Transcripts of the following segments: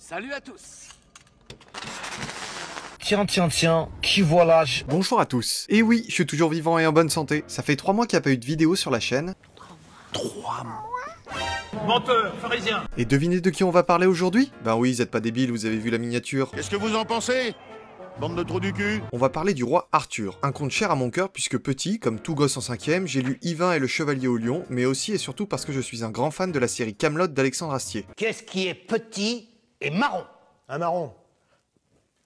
Salut à tous. Tiens, qui voilà Bonjour à tous. Et oui, je suis toujours vivant et en bonne santé. Ça fait 3 mois qu'il n'y a pas eu de vidéo sur la chaîne. 3 mois. Menteur, pharisien. Et devinez de qui on va parler aujourd'hui? Ben oui, vous êtes pas débiles, vous avez vu la miniature. Qu'est-ce que vous en pensez? Bande de trous du cul. On va parler du roi Arthur, un conte cher à mon cœur puisque petit, comme tout gosse en 5ème, j'ai lu Yvain et le Chevalier au Lion, mais aussi et surtout parce que je suis un grand fan de la série Kaamelott d'Alexandre Astier. Qu'est-ce qui est petit et marron? Un marron.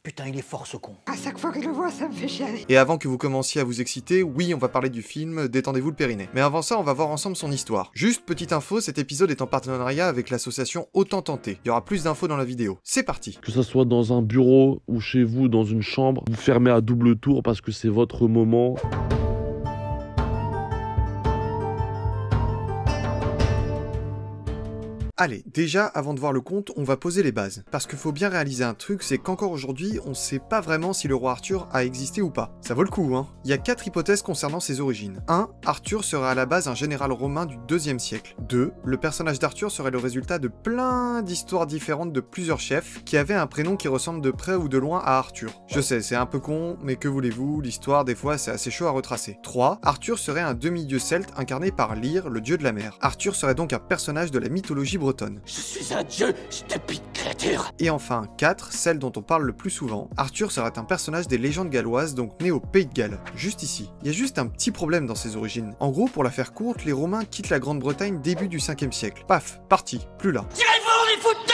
Putain, il est fort ce con. À chaque fois que je le vois, ça me fait chialer. Et avant que vous commenciez à vous exciter, oui, on va parler du film Détendez-vous le périnée. Mais avant ça, on va voir ensemble son histoire. Juste petite info, cet épisode est en partenariat avec l'association Autant Tenter. Il y aura plus d'infos dans la vidéo. C'est parti. Que ça soit dans un bureau ou chez vous, dans une chambre, vous fermez à double tour parce que c'est votre moment. Allez, déjà, avant de voir le conte, on va poser les bases. Parce qu'il faut bien réaliser un truc, c'est qu'encore aujourd'hui, on sait pas vraiment si le roi Arthur a existé ou pas. Ça vaut le coup, hein. Il y a 4 hypothèses concernant ses origines. 1. Arthur serait à la base un général romain du 2e siècle. 2. Le personnage d'Arthur serait le résultat de plein d'histoires différentes de plusieurs chefs qui avaient un prénom qui ressemble de près ou de loin à Arthur. Je sais, c'est un peu con, mais que voulez-vous, l'histoire, des fois, c'est assez chaud à retracer. 3. Arthur serait un demi-dieu celte incarné par Lyre, le dieu de la mer. Arthur serait donc un personnage de la mythologie bretonne. Je suis un dieu, stupide créature. Et enfin, 4, celle dont on parle le plus souvent, Arthur serait un personnage des légendes galloises, donc né au Pays de Galles, juste ici. Il y a juste un petit problème dans ses origines. En gros, pour la faire courte, les Romains quittent la Grande-Bretagne début du 5e siècle. Paf, parti, plus là. Tirez-vous les foutus!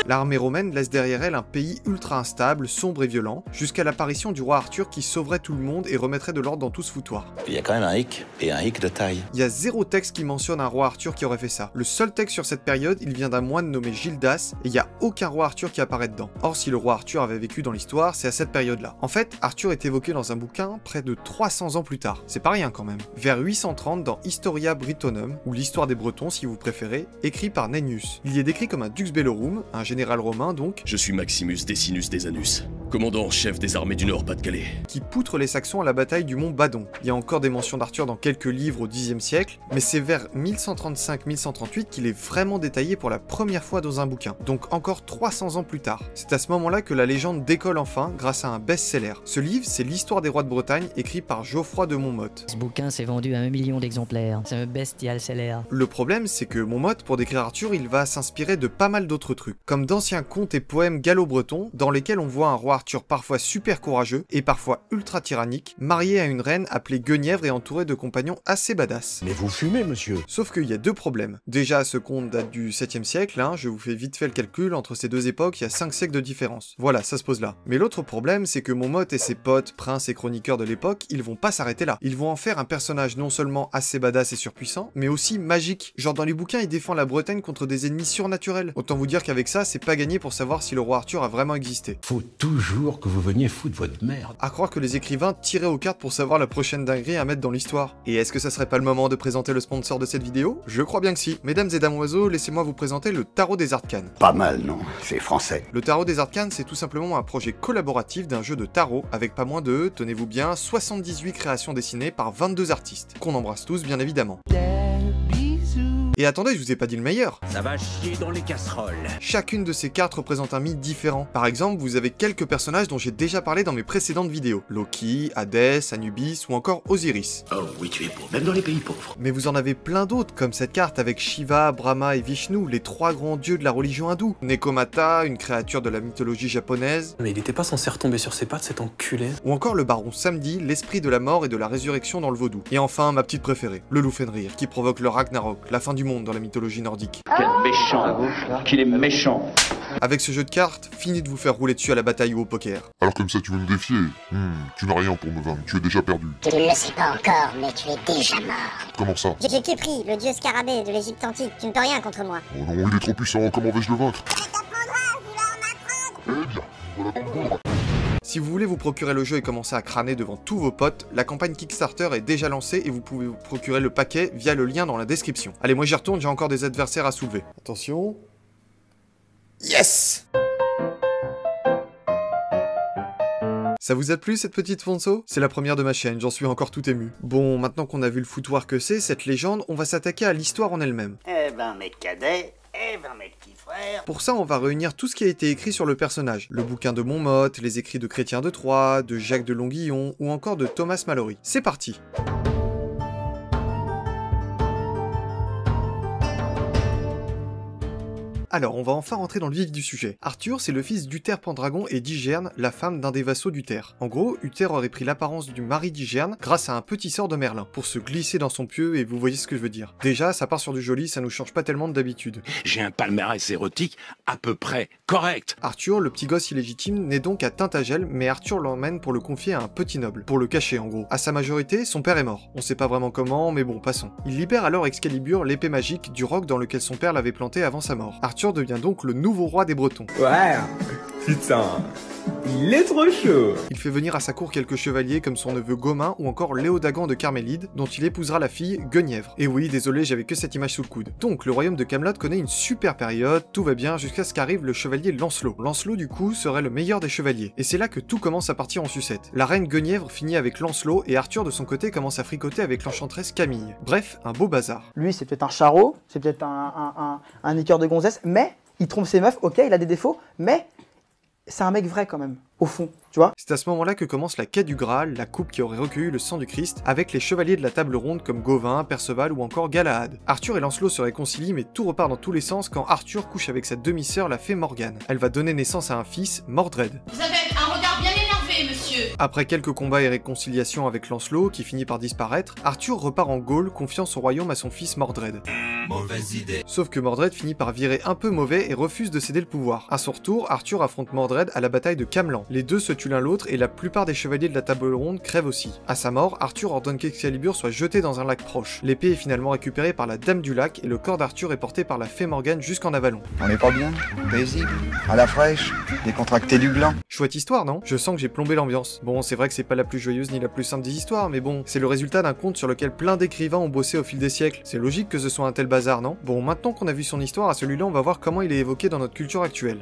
L'armée romaine laisse derrière elle un pays ultra instable, sombre et violent, jusqu'à l'apparition du roi Arthur qui sauverait tout le monde et remettrait de l'ordre dans tout ce foutoir. Il y a quand même un hic, et un hic de taille. Il y a 0 texte qui mentionne un roi Arthur qui aurait fait ça. Le seul texte sur cette période, il vient d'un moine nommé Gildas, et il n'y a aucun roi Arthur qui apparaît dedans. Or, si le roi Arthur avait vécu dans l'histoire, c'est à cette période-là. En fait, Arthur est évoqué dans un bouquin près de 300 ans plus tard. C'est pas rien quand même. Vers 830 dans Historia Britonum, ou l'histoire des Bretons si vous préférez, écrit par Nennius. Il y est décrit comme un dux bellorum, un général romain donc, Je suis Maximus Decius des Anus, commandant en chef des armées du Nord-Pas-de-Calais. qui poutre les Saxons à la bataille du mont Badon. Il y a encore des mentions d'Arthur dans quelques livres au Xe siècle, mais c'est vers 1135-1138 qu'il est vraiment détaillé pour la première fois dans un bouquin, donc encore 300 ans plus tard. C'est à ce moment-là que la légende décolle enfin grâce à un best-seller. Ce livre, c'est l'histoire des rois de Bretagne, écrit par Geoffroy de Monmouth. Ce bouquin s'est vendu à 1 million d'exemplaires. C'est un bestial-seller. Le problème, c'est que Monmouth, pour décrire Arthur, il va s'inspirer de pas mal d'autres trucs, comme d'anciens contes et poèmes gallo-bretons, dans lesquels on voit un roi Arthur parfois super courageux et parfois ultra tyrannique, marié à une reine appelée Guenièvre et entouré de compagnons assez badass. Mais vous fumez, monsieur. Sauf qu'il y a 2 problèmes. Déjà, ce conte date du 7e siècle, hein, je vous fais vite fait le calcul, entre ces 2 époques, il y a 5 siècles de différence. Voilà, ça se pose là. Mais l'autre problème, c'est que Monmouth et ses potes, princes et chroniqueurs de l'époque, ils vont pas s'arrêter là. Ils vont en faire un personnage non seulement assez badass et surpuissant, mais aussi magique. Genre dans les bouquins, il défend la Bretagne contre des ennemis surnaturels. Autant vous dire qu'avec ça, c'est pas gagné pour savoir si le roi Arthur a vraiment existé. Faut toujours que vous veniez foutre votre merde. À croire que les écrivains tiraient aux cartes pour savoir la prochaine dinguerie à mettre dans l'histoire. Et est-ce que ça serait pas le moment de présenter le sponsor de cette vidéo? Je crois bien que si. Mesdames et damoiseaux, laissez-moi vous présenter le Tarot des Arcanes. Pas mal, non? C'est français. Le Tarot des Arcanes, c'est tout simplement un projet collaboratif d'un jeu de tarot avec pas moins de, tenez-vous bien, 78 créations dessinées par 22 artistes, qu'on embrasse tous bien évidemment. Et attendez, je vous ai pas dit le meilleur. Ça va chier dans les casseroles. Chacune de ces cartes représente un mythe différent. Par exemple, vous avez quelques personnages dont j'ai déjà parlé dans mes précédentes vidéos. Loki, Hadès, Anubis ou encore Osiris. Oh oui, tu es beau, même dans les pays pauvres. Mais vous en avez plein d'autres, comme cette carte avec Shiva, Brahma et Vishnu, les 3 grands dieux de la religion hindoue. Nekomata, une créature de la mythologie japonaise. Mais il était pas censé retomber sur ses pattes, cet enculé. Ou encore le baron Samedi, l'esprit de la mort et de la résurrection dans le vaudou. Et enfin, ma petite préférée, le loup Fenrir, qui provoque le Ragnarok, la fin du monde dans la mythologie nordique. Quel méchant, qu'il est méchant. Avec ce jeu de cartes, fini de vous faire rouler dessus à la bataille ou au poker. Alors comme ça tu veux me défier? Tu n'as rien pour me vaincre, tu es déjà perdu. Tu ne le sais pas encore, mais tu es déjà mort. Comment ça? J'ai Képri, le dieu scarabée de l'Égypte antique. Tu ne peux rien contre moi. Oh non, il est trop puissant, comment vais-je le vaincre? Eh bien, voilà comprendre. Si vous voulez vous procurer le jeu et commencer à crâner devant tous vos potes, la campagne Kickstarter est déjà lancée et vous pouvez vous procurer le paquet via le lien dans la description. Allez, moi j'y retourne, j'ai encore des adversaires à soulever. Attention. Yes! Ça vous a plu cette petite Fonso? C'est la première de ma chaîne, j'en suis encore tout ému. Bon, maintenant qu'on a vu le foutoir que c'est, cette légende, on va s'attaquer à l'histoire en elle-même. Eh ben, mes cadets, Eh ben mes petits frères. Pour ça, on va réunir tout ce qui a été écrit sur le personnage. Le bouquin de Monmouth, les écrits de Chrétien de Troyes, de Jacques de Longuillon ou encore de Thomas Malory. C'est parti! Alors, on va enfin rentrer dans le vif du sujet. Arthur, c'est le fils d'Uther Pendragon et d'Igerne, la femme d'un des vassaux d'Uther. En gros, Uther aurait pris l'apparence du mari d'Igerne grâce à un petit sort de Merlin, pour se glisser dans son pieu, et vous voyez ce que je veux dire. Déjà, ça part sur du joli, ça nous change pas tellement d'habitude. J'ai un palmarès érotique à peu près correct. Arthur, le petit gosse illégitime, naît donc à Tintagel, mais Arthur l'emmène pour le confier à un petit noble, pour le cacher en gros. À sa majorité, son père est mort. On sait pas vraiment comment, mais bon, passons. Il libère alors Excalibur, l'épée magique, du roc dans lequel son père l'avait planté avant sa mort. Arthur devient donc le nouveau roi des Bretons. Ouais, putain, il est trop chaud. Il fait venir à sa cour quelques chevaliers comme son neveu Gomain ou encore Léodagan de Carmélide, dont il épousera la fille Guenièvre. Et oui, désolé, j'avais que cette image sous le coude. Donc, le royaume de Camelot connaît une super période, tout va bien jusqu'à ce qu'arrive le chevalier Lancelot. Lancelot, du coup, serait le meilleur des chevaliers. Et c'est là que tout commence à partir en sucette. La reine Guenièvre finit avec Lancelot et Arthur, de son côté, commence à fricoter avec l'enchanteresse Camille. Bref, un beau bazar. Lui, c'est peut-être un charreau, c'est peut-être un écœur de gonzesse, mais il trompe ses meufs, ok, il a des défauts, mais c'est un mec vrai quand même, au fond, tu vois. C'est à ce moment-là que commence la quête du Graal, la coupe qui aurait recueilli le sang du Christ, avec les chevaliers de la table ronde comme Gauvin, Perceval ou encore Galahad. Arthur et Lancelot se réconcilient, mais tout repart dans tous les sens quand Arthur couche avec sa demi-sœur, la fée Morgane. Elle va donner naissance à un fils, Mordred. Vous avez un regard bien énervé, monsieur. Après quelques combats et réconciliations avec Lancelot, qui finit par disparaître, Arthur repart en Gaule, confiant son royaume à son fils Mordred. Mauvaise idée. Sauf que Mordred finit par virer un peu mauvais et refuse de céder le pouvoir. À son retour, Arthur affronte Mordred à la bataille de Camelot. Les deux se tuent l'un l'autre et la plupart des chevaliers de la table ronde crèvent aussi. À sa mort, Arthur ordonne qu'Excalibur soit jeté dans un lac proche. L'épée est finalement récupérée par la Dame du Lac et le corps d'Arthur est porté par la fée Morgane jusqu'en Avalon. On est pas bien, paisible, à la fraîche, décontracté du gland. Chouette histoire, non? Je sens que j'ai plombé l'ambiance. Bon, c'est vrai que c'est pas la plus joyeuse ni la plus simple des histoires, mais bon, c'est le résultat d'un conte sur lequel plein d'écrivains ont bossé au fil des siècles. C'est logique que ce soit un tel bazar, non? Bon, maintenant qu'on a vu son histoire, à celui-là, on va voir comment il est évoqué dans notre culture actuelle.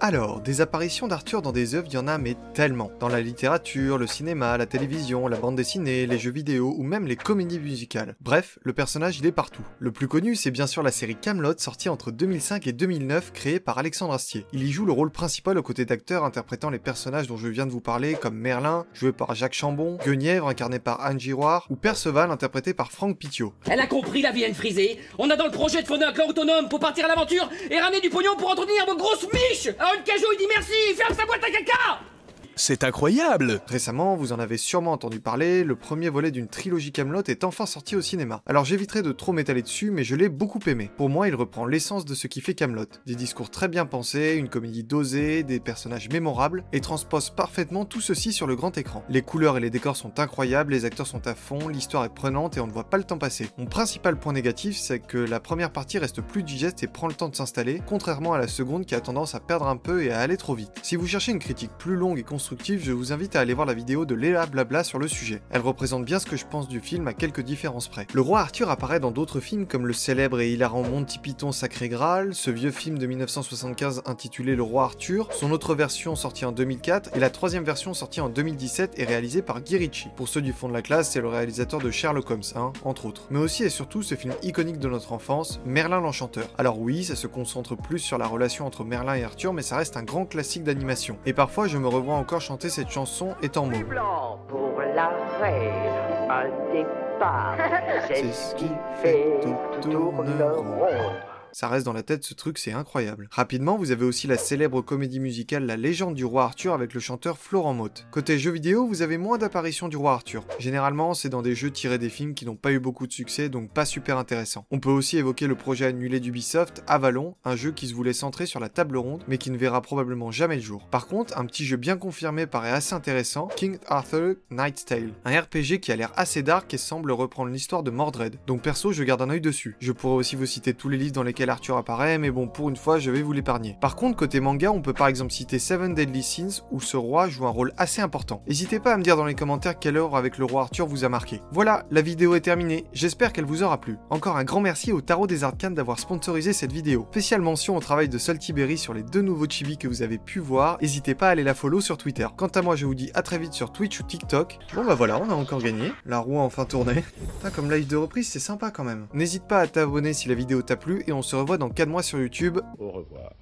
Alors, des apparitions d'Arthur dans des œuvres, il y en a mais tellement. Dans la littérature, le cinéma, la télévision, la bande dessinée, les jeux vidéo ou même les comédies musicales. Bref, le personnage il est partout. Le plus connu, c'est bien sûr la série Camelot, sortie entre 2005 et 2009, créée par Alexandre Astier. Il y joue le rôle principal aux côtés d'acteurs interprétant les personnages dont je viens de vous parler, comme Merlin, joué par Jacques Chambon, Guenièvre, incarné par Anne Giroir, ou Perceval, interprété par Franck Pittiot. Elle a compris la vilaine frisée. On a dans le projet de fonder un clan autonome pour partir à l'aventure et ramener du pognon pour entretenir vos grosses miches. Alors une cajou, il dit merci, ferme sa boîte à caca. C'est incroyable! Récemment, vous en avez sûrement entendu parler, le premier volet d'une trilogie Camelot est enfin sorti au cinéma. Alors j'éviterai de trop m'étaler dessus, mais je l'ai beaucoup aimé. Pour moi, il reprend l'essence de ce qui fait Camelot. Des discours très bien pensés, une comédie dosée, des personnages mémorables, et transpose parfaitement tout ceci sur le grand écran. Les couleurs et les décors sont incroyables, les acteurs sont à fond, l'histoire est prenante et on ne voit pas le temps passer. Mon principal point négatif, c'est que la première partie reste plus digeste et prend le temps de s'installer, contrairement à la seconde qui a tendance à perdre un peu et à aller trop vite. Si vous cherchez une critique plus longue et constructive, je vous invite à aller voir la vidéo de Léa Blabla sur le sujet. Elle représente bien ce que je pense du film à quelques différences près. Le roi Arthur apparaît dans d'autres films comme le célèbre et hilarant Monty Python Sacré Graal, ce vieux film de 1975 intitulé Le roi Arthur, son autre version sortie en 2004 et la troisième version sortie en 2017 et réalisée par Guy Ritchie. Pour ceux du fond de la classe, c'est le réalisateur de Sherlock Holmes, entre autres. Mais aussi et surtout ce film iconique de notre enfance, Merlin l'Enchanteur. Alors oui, ça se concentre plus sur la relation entre Merlin et Arthur, mais ça reste un grand classique d'animation. Et parfois je me revois encore chanter cette chanson étant mot. Pour la reine, un départ, c'est ce qui fait tout tourne rond. Ça reste dans la tête, ce truc, c'est incroyable. Rapidement, vous avez aussi la célèbre comédie musicale La Légende du roi Arthur avec le chanteur Florent Mothe. Côté jeux vidéo, vous avez moins d'apparitions du roi Arthur. Généralement, c'est dans des jeux tirés des films qui n'ont pas eu beaucoup de succès, donc pas super intéressant. On peut aussi évoquer le projet annulé d'Ubisoft, Avalon, un jeu qui se voulait centrer sur la table ronde, mais qui ne verra probablement jamais le jour. Par contre, un petit jeu bien confirmé paraît assez intéressant, King Arthur Knight's Tale. Un RPG qui a l'air assez dark et semble reprendre l'histoire de Mordred. Donc perso, je garde un œil dessus. Je pourrais aussi vous citer tous les livres dans lesquels lequel Arthur apparaît, mais bon, pour une fois, je vais vous l'épargner. Par contre, côté manga, on peut par exemple citer Seven Deadly Sins, où ce roi joue un rôle assez important. N'hésitez pas à me dire dans les commentaires quelle œuvre avec le roi Arthur vous a marqué. Voilà, la vidéo est terminée, j'espère qu'elle vous aura plu. Encore un grand merci au Tarot des Arcanes d'avoir sponsorisé cette vidéo. Spéciale mention au travail de Saltyberry sur les 2 nouveaux chibis que vous avez pu voir, n'hésitez pas à aller la follow sur Twitter. Quant à moi, je vous dis à très vite sur Twitch ou TikTok. Bon bah voilà, on a encore gagné, la roue a enfin tourné. Putain, comme live de reprise, c'est sympa quand même. N'hésite pas à t'abonner si la vidéo t'a plu et on se revoit dans 4 mois sur YouTube. Au revoir.